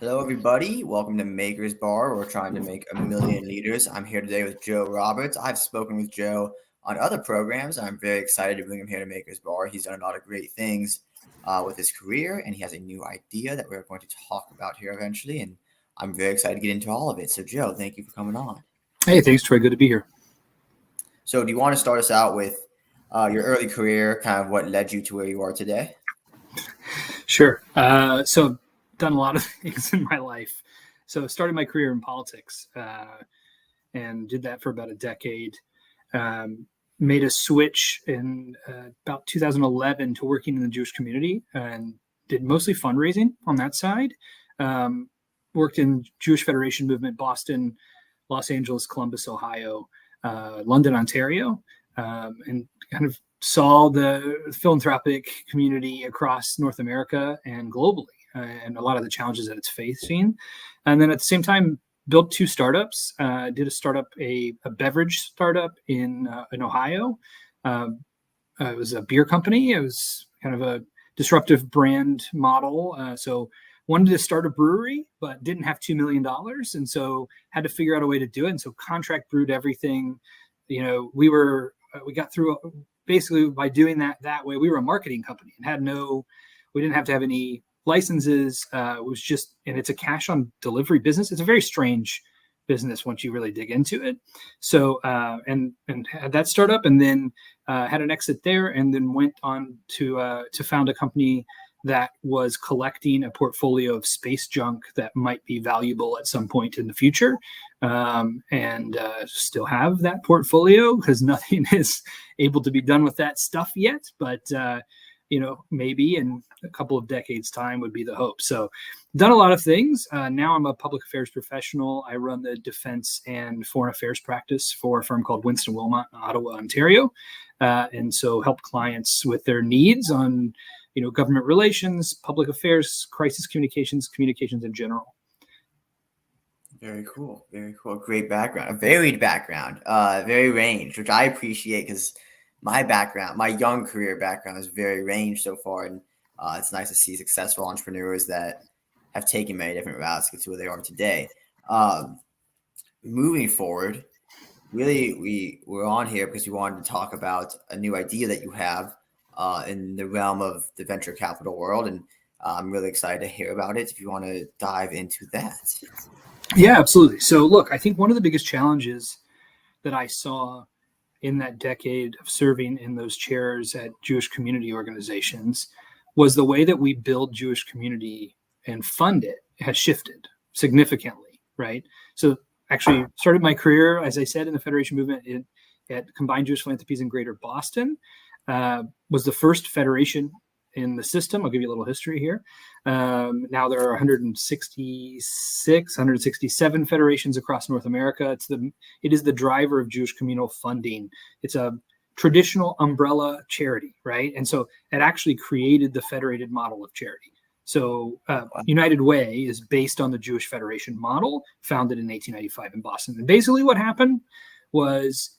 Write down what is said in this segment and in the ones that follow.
Hello, everybody. Welcome to Maker's Bar. We're trying to make a million leaders. I'm here today with Joe Roberts. I've spoken with Joe on other programs. I'm very excited to bring him here to Maker's Bar. He's done a lot of great things with his career, and he has a new idea that we're going to talk about here eventually. And I'm very excited to get into all of it. So, Joe, thank you for coming on. Hey, thanks, Troy. Good to be here. So, do you want to start us out with your early career, kind of what led you to where you are today? Sure. So done a lot of things in my life. So started my career in politics and did that for about a decade. Made a switch in about 2011 to working in the Jewish community and did mostly fundraising on that side. Worked in Jewish Federation movement, Boston, Los Angeles, Columbus, Ohio, London, Ontario, and kind of saw the philanthropic community across North America and globally, and a lot of the challenges that it's facing. And then at the same time, built two startups. Did a startup, a beverage startup in Ohio. It was a beer company. It was kind of a disruptive brand model. So wanted to start a brewery, but didn't have $2 million. And so had to figure out a way to do it. And so contract brewed everything. You know, we got through basically by doing that way. We were a marketing company and we didn't have to have any licenses. It was just, and it's a cash on delivery business. It's a very strange business once you really dig into it. So, and had that startup, and then had an exit there, and then went on to found a company that was collecting a portfolio of space junk that might be valuable at some point in the future, and still have that portfolio because nothing is able to be done with that stuff yet. But maybe in a couple of decades' time would be the hope. So done a lot of things. Now I'm a public affairs professional. I run the defense and foreign affairs practice for a firm called Winston Wilmot in Ottawa, Ontario. And so help clients with their needs on, government relations, public affairs, crisis communications in general. Very cool. Very cool. Great background. A varied background. Very ranged, which I appreciate because my young career background is very ranged so far. And it's nice to see successful entrepreneurs that have taken many different routes to get to where they are today. Moving forward, really, we're on here because we wanted to talk about a new idea that you have in the realm of the venture capital world. And I'm really excited to hear about it if you want to dive into that. Yeah, absolutely. So look, I think one of the biggest challenges that I saw in that decade of serving in those chairs at Jewish community organizations was the way that we build Jewish community and fund it has shifted significantly, right? So actually started my career, as I said, in the Federation movement at Combined Jewish Philanthropies in Greater Boston. Was the first federation in the system. I'll give you a little history here. Now there are 167 federations across North America. It is the driver of Jewish communal funding. It's a traditional umbrella charity, right? And so it actually created the federated model of charity. So United Way is based on the Jewish Federation model, founded in 1895 in Boston. And basically what happened was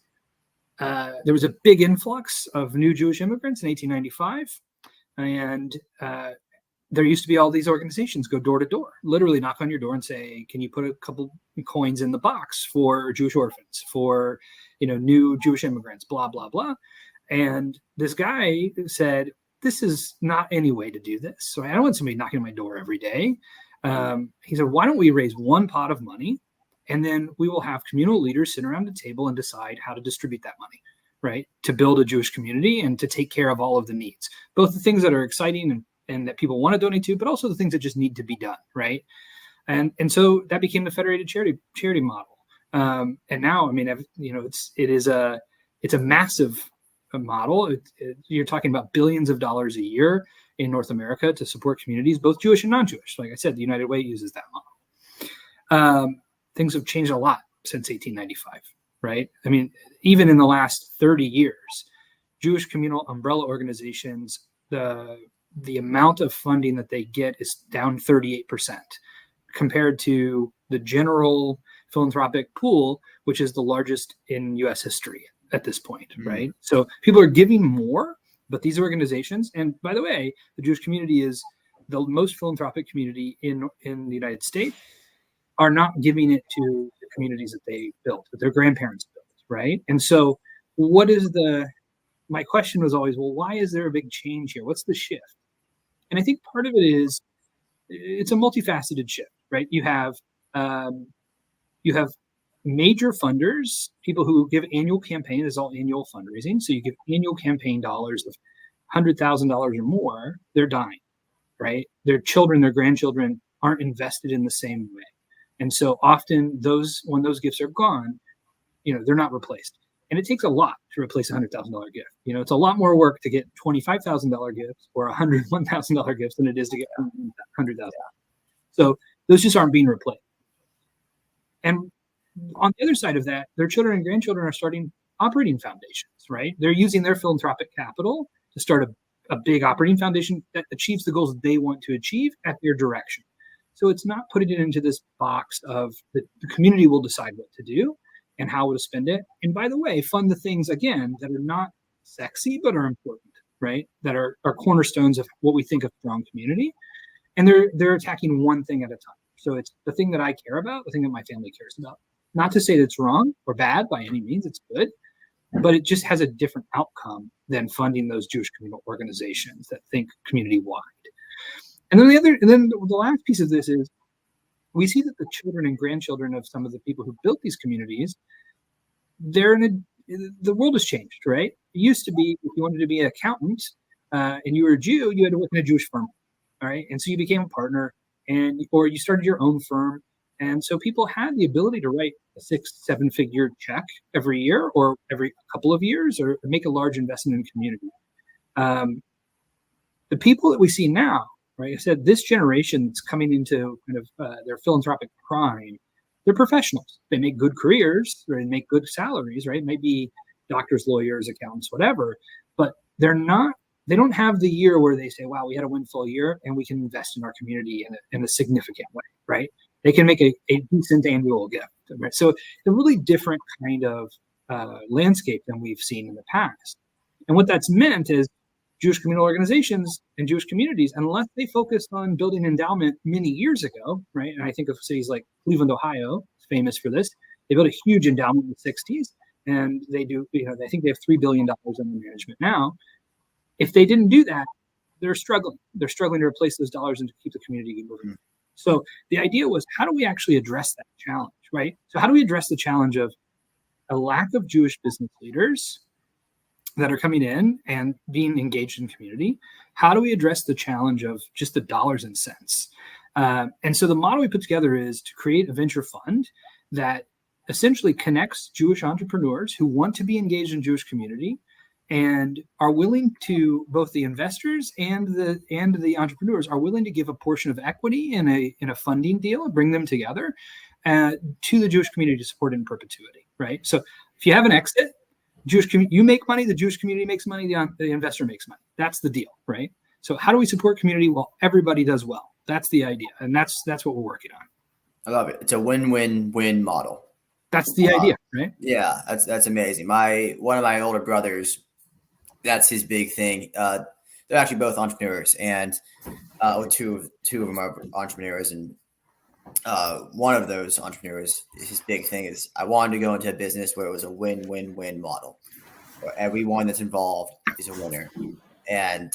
there was a big influx of new Jewish immigrants in 1895. And there used to be all these organizations go door to door, literally knock on your door and say, can you put a couple coins in the box for Jewish orphans, for new Jewish immigrants, blah, blah, blah. And this guy said, this is not any way to do this. So I don't want somebody knocking on my door every day. He said, why don't we raise one pot of money, and then we will have communal leaders sit around the table and decide how to distribute that money, right? To build a Jewish community and to take care of all of the needs, both the things that are exciting and that people want to donate to, but also the things that just need to be done, right? And so that became the federated charity model. And now, it's a massive model. You're talking about billions of dollars a year in North America to support communities, both Jewish and non-Jewish. Like I said, the United Way uses that model. Things have changed a lot since 1895. Right? I mean, even in the last 30 years, Jewish communal umbrella organizations, the amount of funding that they get is down 38% compared to the general philanthropic pool, which is the largest in U.S. history at this point, right? So people are giving more, But these organizations, and by the way, the Jewish community is the most philanthropic community in the United States, are not giving it to the communities that they built, that their grandparents built, right? And so my question was always, well, why is there a big change here? What's the shift? And I think part of it is it's a multifaceted shift, right? Um, you have major funders, people who give annual campaign, is all annual fundraising. So you give annual campaign dollars of $100,000 or more, they're dying, right? Their children, their grandchildren aren't invested in the same way. And so often when those gifts are gone, they're not replaced. And it takes a lot to replace a $100,000 gift. It's a lot more work to get $25,000 gifts or $101,000 gifts than it is to get $100,000. So those just aren't being replaced. And on the other side of that, their children and grandchildren are starting operating foundations, right? They're using their philanthropic capital to start a big operating foundation that achieves the goals they want to achieve at their direction. So it's not putting it into this box of the community will decide what to do and how to spend it. And by the way, fund the things, again, that are not sexy, but are important, right? That are cornerstones of what we think of strong community. And they're attacking one thing at a time. So it's the thing that I care about, the thing that my family cares about. Not to say that it's wrong or bad by any means, it's good, but it just has a different outcome than funding those Jewish communal organizations that think community-wide. And then the last piece of this is we see that the children and grandchildren of some of the people who built these communities, the world has changed, right? It used to be, if you wanted to be an accountant and you were a Jew, you had to work in a Jewish firm, all right? And so you became a partner or you started your own firm. And so people had the ability to write a 6-7 figure check every year or every couple of years or make a large investment in community. The people that we see now, right? I said this generation that's coming into kind of their philanthropic prime, they're professionals. They make good careers, or they make good salaries, right? Maybe doctors, lawyers, accountants, whatever. But they don't have the year where they say, wow, we had a windfall year and we can invest in our community in a significant way, right? They can make a decent annual gift. Right? So a really different kind of landscape than we've seen in the past. And what that's meant is Jewish communal organizations and Jewish communities, unless they focused on building endowment many years ago, right? And I think of cities like Cleveland, Ohio, famous for this. They built a huge endowment in the 60s, and they do, I think they have $3 billion under management now. If they didn't do that, they're struggling. They're struggling to replace those dollars and to keep the community moving. So the idea was, how do we actually address that challenge, right? So how do we address the challenge of a lack of Jewish business leaders that are coming in and being engaged in community? How do we address the challenge of just the dollars and cents? And so the model we put together is to create a venture fund that essentially connects Jewish entrepreneurs who want to be engaged in Jewish community and are willing to, both the investors and the entrepreneurs are willing to give a portion of equity in a funding deal, bring them together to the Jewish community to support it in perpetuity, right? So if you have an exit, you make money, the Jewish community makes money, the investor makes money. That's the deal, right? So how do we support community while everybody does well? That's the idea, and that's what we're working on. I love it. It's a win-win-win model. That's the idea, right? Yeah, that's amazing. One of my older brothers, that's his big thing. They're actually both entrepreneurs, and two of them are entrepreneurs, and one of those entrepreneurs, his big thing is, I wanted to go into a business where it was a win-win-win model, where everyone that's involved is a winner. And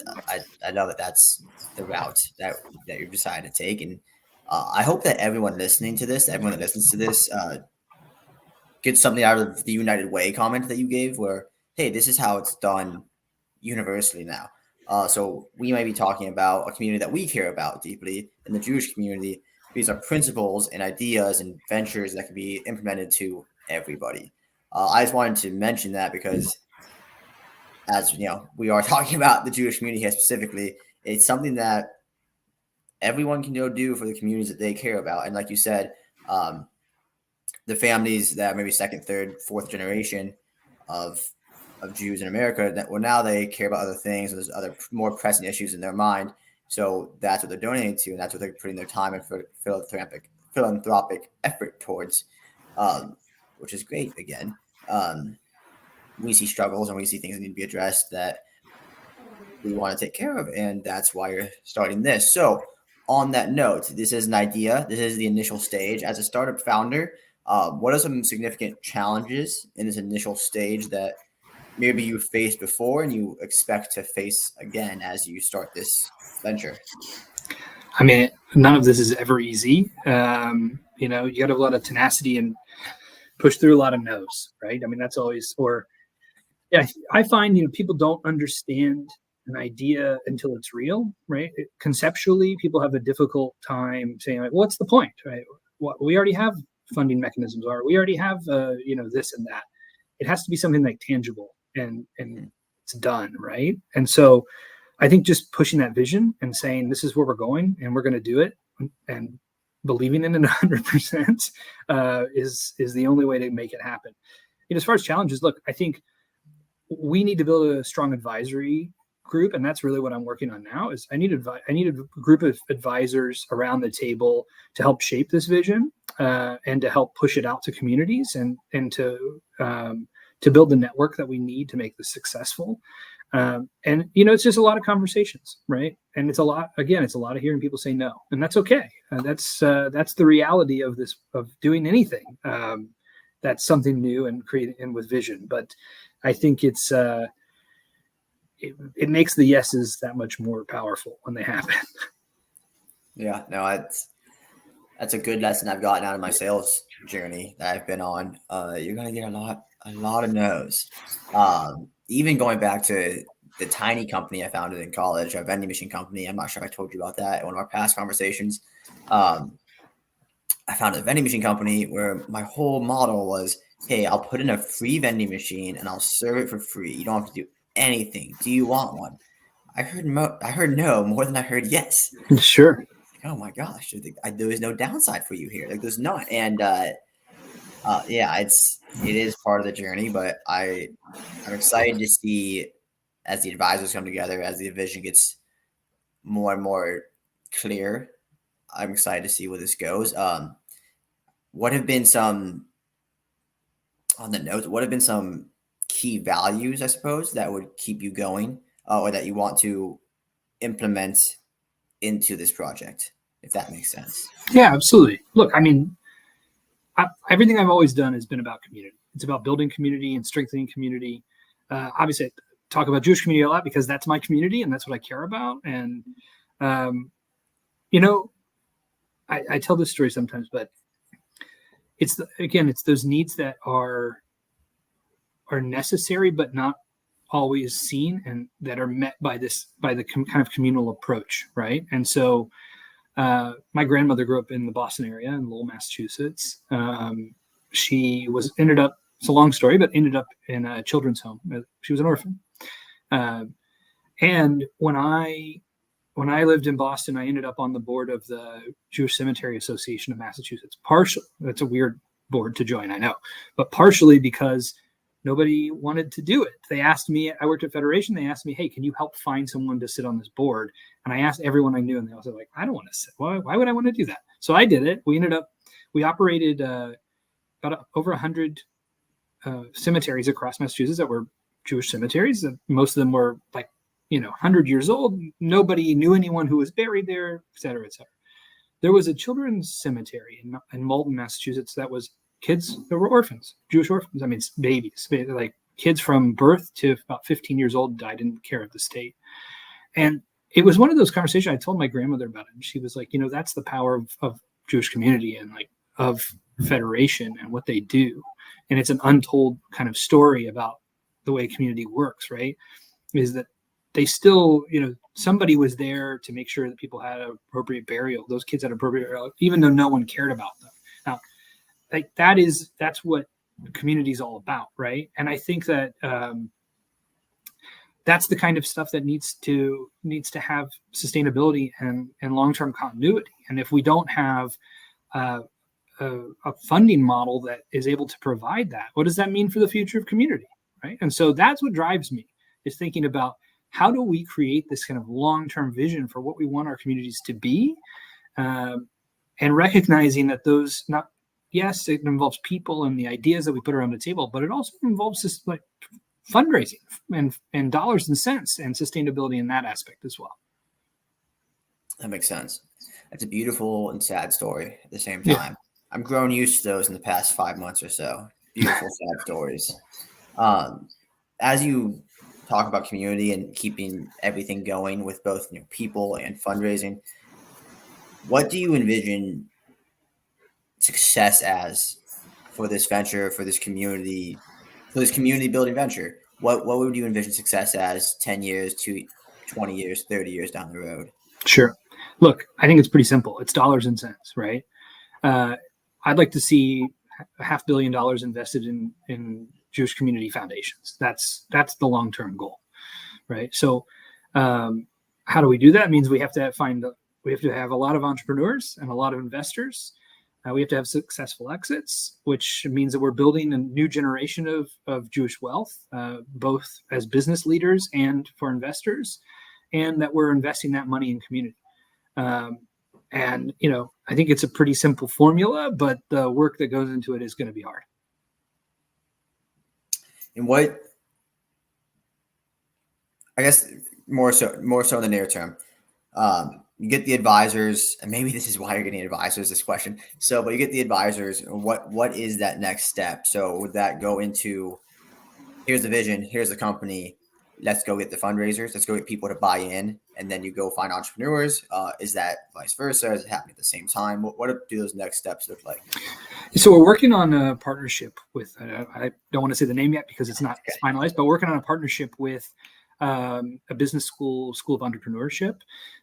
I know that's the route that you've decided to take. And I hope that everyone listening to this, everyone that listens to this, gets something out of the United Way comment that you gave, where, hey, this is how it's done universally now. So we might be talking about a community that we care about deeply in the Jewish community. These are principles and ideas and ventures that can be implemented to everybody. I just wanted to mention that because, as you know, we are talking about the Jewish community here specifically. It's something that everyone can go do for the communities that they care about. And like you said, the families that maybe second, third, fourth generation of Jews in America, that now they care about other things. And there's other more pressing issues in their mind. So that's what they're donating to, and that's what they're putting their time and philanthropic effort towards, which is great. Again, we see struggles and we see things that need to be addressed that we want to take care of, and that's why you're starting this. So on that note, this is an idea. This is the initial stage. As a startup founder, what are some significant challenges in this initial stage that maybe you faced before and you expect to face again as you start this venture? I mean, none of this is ever easy. You got to have a lot of tenacity and push through a lot of no's, right? I mean, that's always, or yeah, I find, people don't understand an idea until it's real, right? Conceptually, people have a difficult time saying, like, what's the point, right? We already have funding mechanisms, or we already have, this and that. It has to be something like tangible and it's done, right? And so I think just pushing that vision and saying, this is where we're going and we're going to do it, and believing in it 100% is the only way to make it happen. As far as challenges, look, I think we need to build a strong advisory group, and that's really what I'm working on now. Is I need a group of advisors around the table to help shape this vision and to help push it out to communities and to build the network that we need to make this successful. And it's just a lot of conversations, right? And it's a lot of hearing people say no, and that's okay. That's the reality of this, of doing anything. That's something new and creating and with vision. But I think it makes the yeses that much more powerful when they happen. Yeah, no, that's a good lesson I've gotten out of my sales journey that I've been on. You're gonna get a lot of no's. Even going back to the tiny company I founded in college, a vending machine company. I'm not sure if I told you about that in one of our past conversations. I founded a vending machine company where my whole model was, hey, I'll put in a free vending machine and I'll serve it for free. You don't have to do anything. Do you want one? I heard no more than I heard yes. Sure. Like, oh my gosh, there is no downside for you here. Like there's not. And yeah, it is part of the journey, but I'm excited to see as the advisors come together, as the vision gets more and more clear. I'm excited to see where this goes. What have been some key values, I suppose, that would keep you going, or that you want to implement into this project, if that makes sense? Yeah, absolutely. Look, I mean, everything I've always done has been about community. It's about building community and strengthening community. Obviously, I talk about Jewish community a lot because that's my community and that's what I care about. And I tell this story sometimes, but it's those needs that are necessary but not always seen, and that are met by the kind of communal approach, right? And so my grandmother grew up in the Boston area in Lowell, Massachusetts. She ended up, it's a long story, but ended up in a children's home. She was an orphan. And when I lived in Boston, I ended up on the board of the Jewish Cemetery Association of Massachusetts. That's a weird board to join, I know, but partially because nobody wanted to do it. They asked me, I worked at Federation. They asked me, hey, can you help find someone to sit on this board? And I asked everyone I knew, and they all said, like, I don't want to sit. Why would I want to do that? So I did it. We operated about over 100 cemeteries across Massachusetts that were Jewish cemeteries. Most of them were 100 years old. Nobody knew anyone who was buried there, et cetera, et cetera. There was a children's cemetery in Malton, Massachusetts, that was kids that were orphans, Jewish orphans. I mean, babies, like kids from birth to about 15 years old died in care of the state. And it was one of those conversations. I told my grandmother about it, and she was like, that's the power of Jewish community and of Federation and what they do. And it's an untold kind of story about the way community works, right? Is that they still, somebody was there to make sure that people had appropriate burial. Those kids had appropriate burial, even though no one cared about them. Now, that's what community is all about, right? And I think that that's the kind of stuff that needs to have sustainability and long-term continuity. And if we don't have a funding model that is able to provide that, what does that mean for the future of community, right? And so that's what drives me, is thinking about how do we create this kind of long-term vision for what we want our communities to be, and recognizing that yes, it involves people and the ideas that we put around the table, but it also involves this fundraising and dollars and cents and sustainability in that aspect as well. That makes sense. It's a beautiful and sad story at the same Yeah. time. I'm grown used to those in the past 5 months or so. Beautiful, sad stories. As you talk about community and keeping everything going with both people and fundraising, what do you envision success as for this venture, for this community building venture? What would you envision success as 10 years to 20 years, 30 years down the road? Sure. Look, I think it's pretty simple. It's dollars and cents, right? I'd like to see $500 million invested in Jewish community foundations. That's the long-term goal, right? So, how do we do that? It means we have to have a lot of entrepreneurs and a lot of investors. We have to have successful exits, which means that we're building a new generation of Jewish wealth, both as business leaders and for investors, and that we're investing that money in community. And I think it's a pretty simple formula, but the work that goes into it is going to be hard. And what, I guess, more so in the near term, you get the advisors, and maybe this is why you're getting advisors, this question. So, but you get the advisors, what is that next step? So would that go into, here's the vision, here's the company, let's go get the fundraisers, let's go get people to buy in, and then you go find entrepreneurs? Is that vice versa? Is it happening at the same time? What do those next steps look like? So we're working on a partnership with, I don't want to say the name yet because it's not finalized, but we're working on a partnership with a business school of entrepreneurship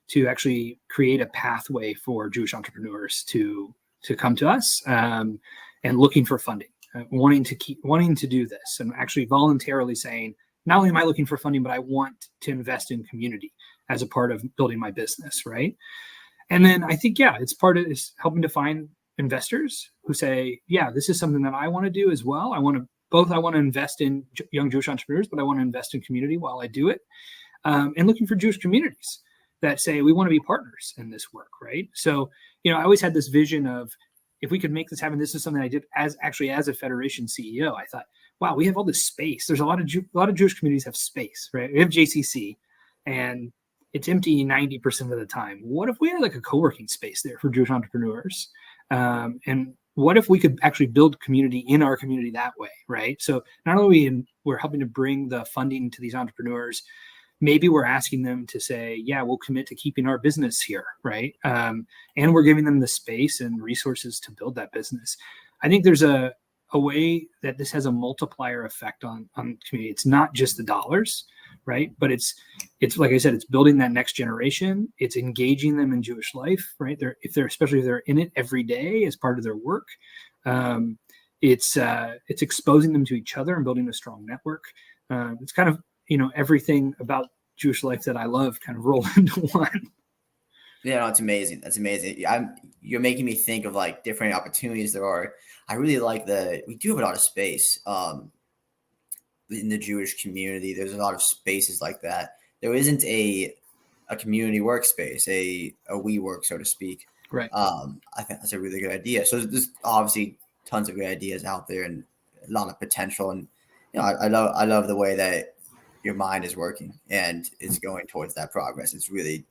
to actually create a pathway for Jewish entrepreneurs to come to us and looking for funding, wanting to do this, and actually voluntarily saying, not only am I looking for funding, but I want to invest in community as a part of building my business, right? And then I think, it's part of is helping to find investors who say, this is something that I want to do as well. I want to invest in young Jewish entrepreneurs, but I want to invest in community while I do it. And looking for Jewish communities that say, we want to be partners in this work, right? So, I always had this vision of, if we could make this happen. This is something I did as a Federation CEO. I thought, wow, we have all this space. There's a lot of Jewish communities have space, right? We have JCC, and it's empty 90% of the time. What if we had like a co-working space there for Jewish entrepreneurs? And what if we could actually build community in our community that way, right? So not only we're helping to bring the funding to these entrepreneurs, maybe we're asking them to say, we'll commit to keeping our business here, right? And we're giving them the space and resources to build that business. I think there's a way that this has a multiplier effect on community. It's not just the dollars, right? But it's like I said, it's building that next generation. It's engaging them in Jewish life, right? Especially if they're in it every day as part of their work. It's exposing them to each other and building a strong network. It's kind of everything about Jewish life that I love kind of rolled into one. Yeah, no, it's amazing. That's amazing. You're making me think of like different opportunities there are. I really like we do have a lot of space in the Jewish community. There's a lot of spaces like that. There isn't a community workspace, a WeWork, so to speak. Right. I think that's a really good idea. So there's obviously tons of good ideas out there and a lot of potential. And I love the way that your mind is working and is going towards that progress. It's really,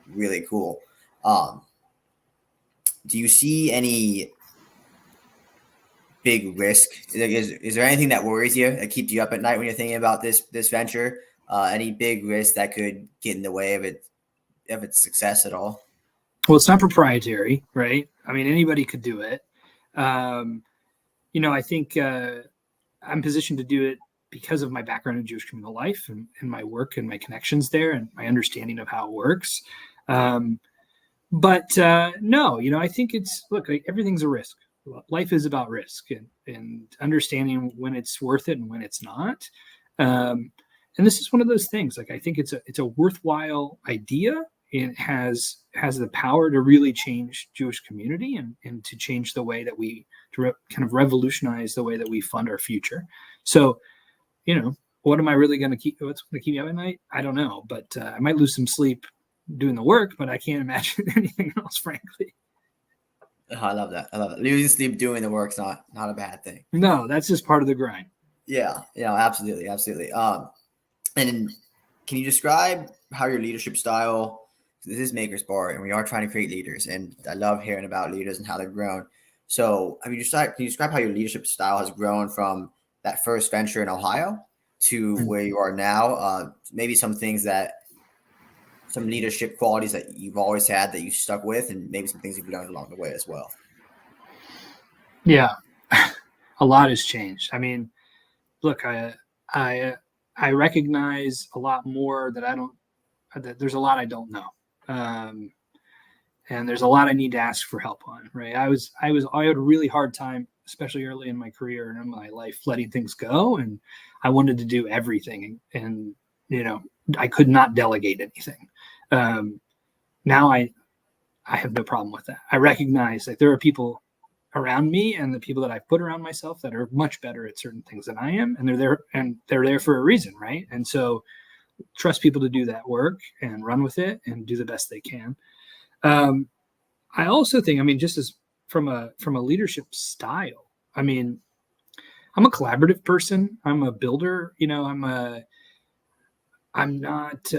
really cool. Do you see any big risk? Is there anything that worries you, that keeps you up at night when you're thinking about this venture? Any big risk that could get in the way of its success at all? Well, it's not proprietary, right? I mean, anybody could do it. I think I'm positioned to do it because of my background in Jewish communal life and my work and my connections there and my understanding of how it works. But no, I think everything's a risk. Life is about risk and understanding when it's worth it and when it's not. And this is one of those things. Like, I think it's a worthwhile idea. It has the power to really change Jewish community and to change the way that kind of revolutionize the way that we fund our future. So, what am I really going to what's going to keep me up at night? I don't know, but I might lose some sleep doing the work, but I can't imagine anything else, frankly. Oh, I love that. Losing sleep doing the work's not a bad thing. No, that's just part of the grind. Yeah, absolutely, absolutely. And then can you describe how your leadership style? This is Maker's Bar, and we are trying to create leaders, and I love hearing about leaders and how they've grown. So, can you describe how your leadership style has grown from that first venture in Ohio to where you are now? Maybe some leadership qualities that you've always had that you stuck with, and maybe some things you've learned along the way as well. Yeah, a lot has changed. I mean, look, I I recognize a lot more that I don't. That there's a lot I don't know, and there's a lot I need to ask for help on. Right? I had a really hard time, especially early in my career and in my life, letting things go, and I wanted to do everything, and I could not delegate anything. Um, Now I have no problem with that. I recognize that there are people around me and the people that I've put around myself that are much better at certain things than I am, and they're there for a reason, right? And so trust people to do that work and run with it and do the best they can. Um, I also think, I mean, just as from a leadership style, I mean, I'm a collaborative person. I'm a builder. I'm not.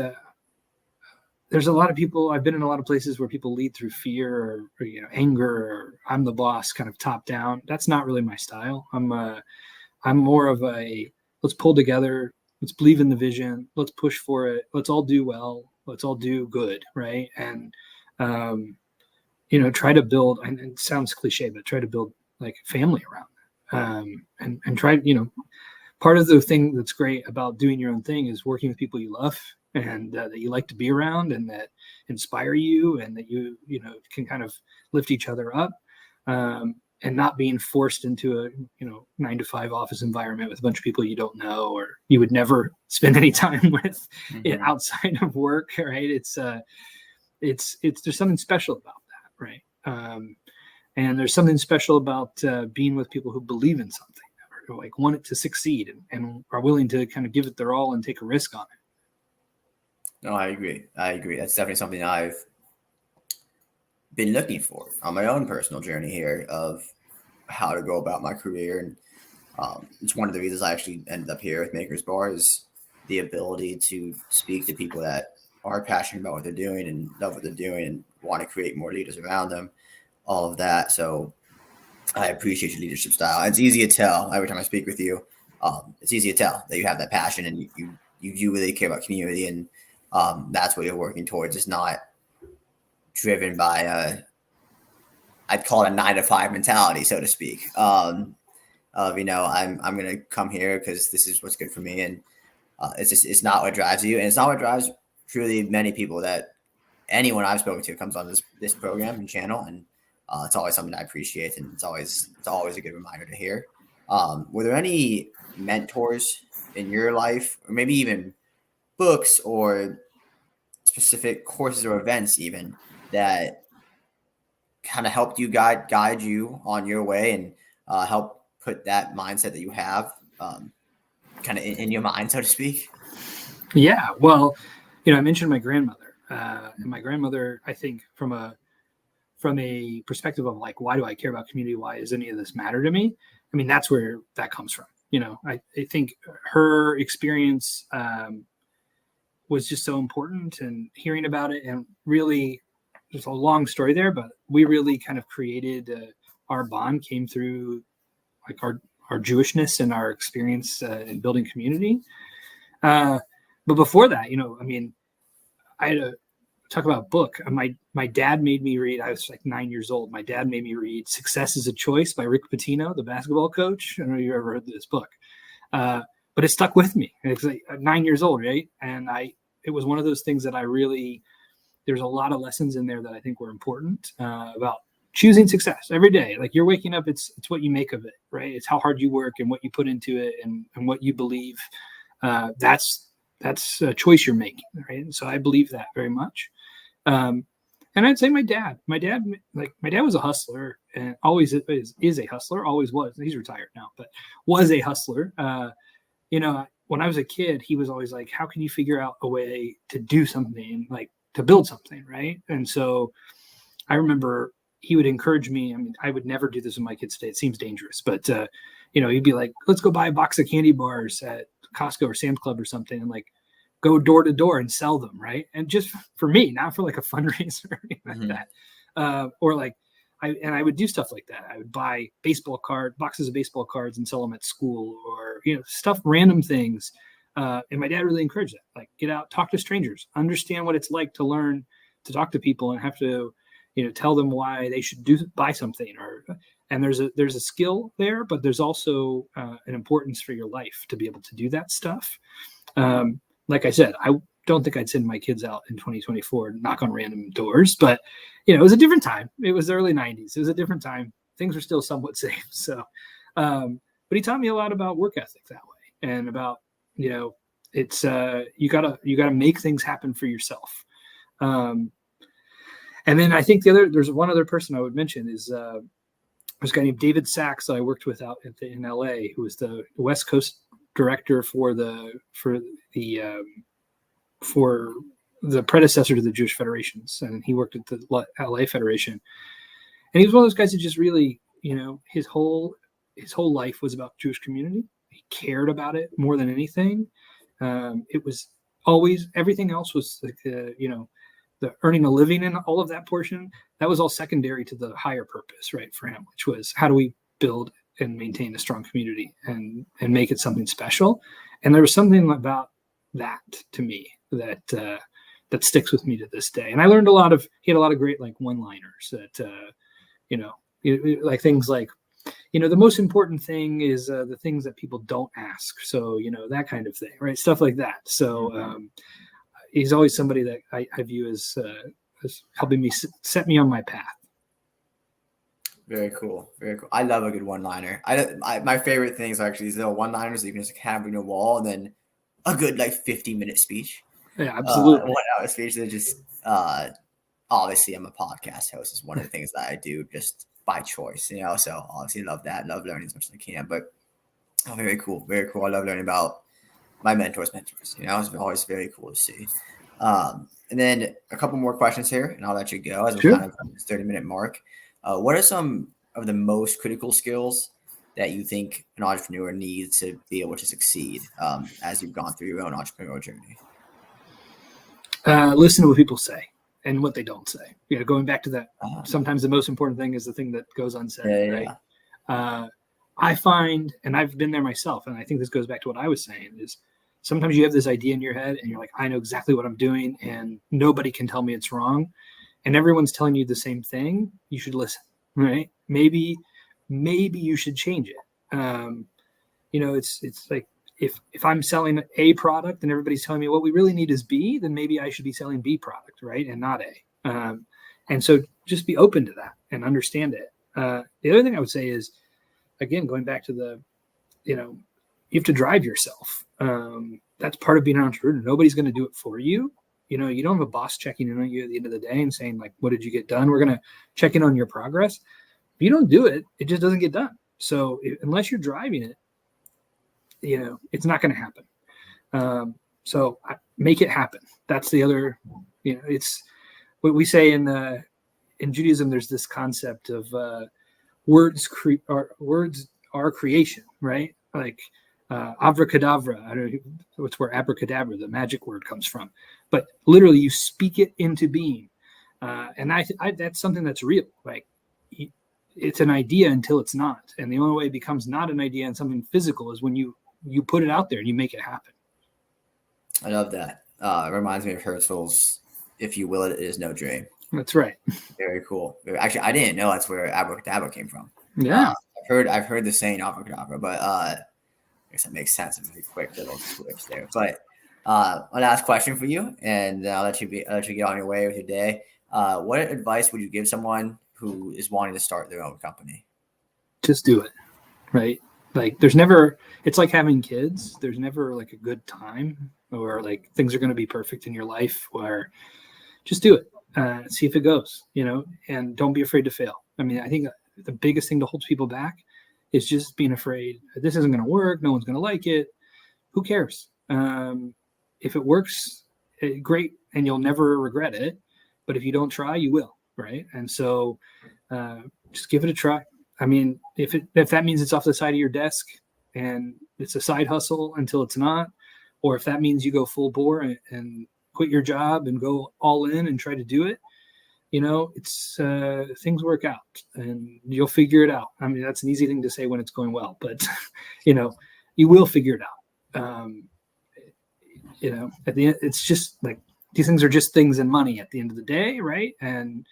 There's a lot of people. I've been in a lot of places where people lead through fear or anger, or I'm the boss, kind of top down. That's not really my style. I'm more of a let's pull together, let's believe in the vision, let's push for it, let's all do well, let's all do good, right? And um, try to build. And it sounds cliche, but try to build like family around it. And try. Part of the thing that's great about doing your own thing is working with people you love and that you like to be around and that inspire you and that can kind of lift each other up. And not being forced into a 9 to 5 office environment with a bunch of people you don't know or you would never spend any time with outside of work, right? It's there's something special about that, right? And there's something special about being with people who believe in something or like want it to succeed and are willing to kind of give it their all and take a risk on it. No, I agree. That's definitely something I've been looking for on my own personal journey here of how to go about my career. And it's one of the reasons I actually ended up here with Maker's Bar is the ability to speak to people that are passionate about what they're doing and love what they're doing and want to create more leaders around them, all of that. So I appreciate your leadership style. It's easy to tell every time I speak with you. It's easy to tell that you have that passion and you do really care about community and that's what you're working towards. It's not driven by I'd call it a 9 to 5 mentality, so to speak. I'm going to come here because this is what's good for me, and it's not what drives you, and it's not what drives truly many people that anyone I've spoken to comes on this program and channel, and it's always something I appreciate, and it's always a good reminder to hear. Were there any mentors in your life, or maybe even books or specific courses or events even that kind of helped you guide you on your way and help put that mindset that you have kind of in your mind, so to speak? Yeah, well, I mentioned my grandmother, and my grandmother, I think from a perspective of like, why do I care about community? Why does any of this matter to me? I mean, that's where that comes from. I think her experience was just so important, and hearing about it, and really, there's a long story there, but we really kind of created our bond came through like our Jewishness and our experience in building community. But before that, I mean, I had to talk about a book. My dad made me read. I was like 9 years old. My dad made me read "Success is a Choice" by Rick Pitino, the basketball coach. I don't know if you ever heard this book, but it stuck with me. It's like 9 years old, right? And it was one of those things that I really. There's a lot of lessons in there that I think were important about choosing success every day. Like you're waking up, it's what you make of it, right? It's how hard you work and what you put into it and what you believe. That's a choice you're making, right? And so I believe that very much. And I'd say my dad was a hustler and always is a hustler, always was. He's retired now, but was a hustler. When I was a kid, he was always like, how can you figure out a way to do something, like to build something, right? And so I remember he would encourage me. I mean, I would never do this with my kids today. It seems dangerous, but you'd be like, let's go buy a box of candy bars at Costco or Sam's Club or something, and like go door to door and sell them, right? And just for me, not for like a fundraiser or anything like that. Or like I would do stuff like that. I would buy boxes of baseball cards and sell them at school, or stuff, random things. And my dad really encouraged that. Like, get out, talk to strangers, understand what it's like to learn to talk to people and have to, tell them why they should buy something. And there's a skill there, but there's also an importance for your life to be able to do that stuff. Like I said, I don't think I'd send my kids out in 2024 and knock on random doors, but it was a different time. It was the early 90s. It was a different time. Things were still somewhat safe. So, but he taught me a lot about work ethic that way, and about, it's you gotta make things happen for yourself. And then I think there's one other person I would mention is there's a guy named David Sachs that I worked with out in LA, who was the West Coast director for the predecessor to the Jewish Federations, and he worked at the LA Federation. And he was one of those guys that just really, his whole life was about Jewish community. He cared about it more than anything. It was always, everything else was like, the earning a living and all of that portion, that was all secondary to the higher purpose, right, for him, which was, how do we build and maintain a strong community and make it something special? And there was something about that to me that sticks with me to this day. And I learned he had a lot of great like one-liners that, like things like, the most important thing is the things that people don't ask. So, that kind of thing, right? Stuff like that. So he's always somebody that I view as helping me set me on my path. Very cool. Very cool. I love a good one-liner. My favorite things are actually these little one-liners that you can just have on your wall, and then a good like 50-minute speech. Yeah, absolutely. 1 hour speech that just obviously I'm a podcast host. Is one of the things that I do just by choice, so obviously love that. Love learning as much as I can. But very cool. Very cool. I love learning about my mentors. It's always very cool to see. And then a couple more questions here, and I'll let you go as we're kind of at this 30-minute mark. What are some of the most critical skills that you think an entrepreneur needs to be able to succeed as you've gone through your own entrepreneurial journey? Listen to what people say and what they don't say. Going back to that, sometimes the most important thing is the thing that goes unsaid, right? I find, and I've been there myself, and I think this goes back to what I was saying, is sometimes you have this idea in your head and you're like, I know exactly what I'm doing and nobody can tell me it's wrong. And everyone's telling you the same thing. You should listen, right? Maybe you should change it. It's like, if I'm selling A product and everybody's telling me what we really need is B, then maybe I should be selling B product, right? And not A. And so just be open to that and understand it. The other thing I would say is, again, going back to you have to drive yourself. That's part of being an entrepreneur. Nobody's going to do it for you. You don't have a boss checking in on you at the end of the day and saying like, what did you get done? We're going to check in on your progress. If you don't do it, it just doesn't get done. So unless you're driving it, it's not going to happen. So make it happen. That's the other, it's what we say in Judaism. There's this concept of words are creation, right? Like abracadabra. I don't know what's where abracadabra, the magic word, comes from, but literally you speak it into being. And I that's something that's real. Like it's an idea until it's not. And the only way it becomes not an idea and something physical is when you put it out there and you make it happen. I love that. It reminds me of Herzl's, if you will, it is no dream. That's right. Very cool. Actually, I didn't know that's where abracadabra came from. Yeah. I've heard the saying abracadabra, but I guess that makes sense. It's a very quick little switch there. But one last question for you, and I'll let you get on your way with your day. What advice would you give someone who is wanting to start their own company? Just do it, right? Like it's like having kids. There's never like a good time or like things are going to be perfect in your life, where just do it. See if it goes, and don't be afraid to fail. I mean, I think the biggest thing to hold people back is just being afraid this isn't going to work. No one's going to like it. Who cares? If it works, great. And you'll never regret it. But if you don't try, you will. Right. And so just give it a try. I mean, if that means it's off the side of your desk and it's a side hustle until it's not, or if that means you go full bore and quit your job and go all in and try to do it, it's things work out and you'll figure it out. I mean, that's an easy thing to say when it's going well, but you will figure it out. At the end, it's just like these things are just things and money at the end of the day, right? And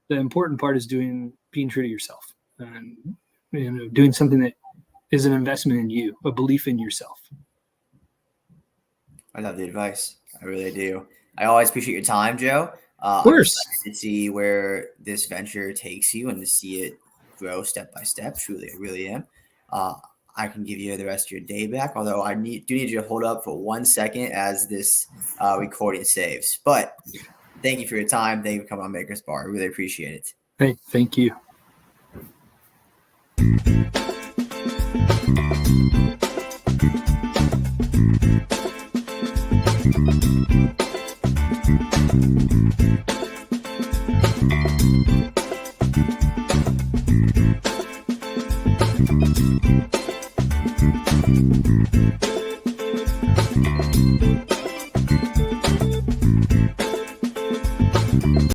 the important part is being true to yourself and doing something that is an investment in you, a belief in yourself. I love the advice. I really do. I always appreciate your time, Joe. Of course. I'm excited to see where this venture takes you and to see it grow step by step. Truly, I really am. I can give you the rest of your day back, although I do need you to hold up for 1 second as this recording saves. But thank you for your time. Thank you for coming on Maker's Bar. I really appreciate it. Hey, thank you. Thank you.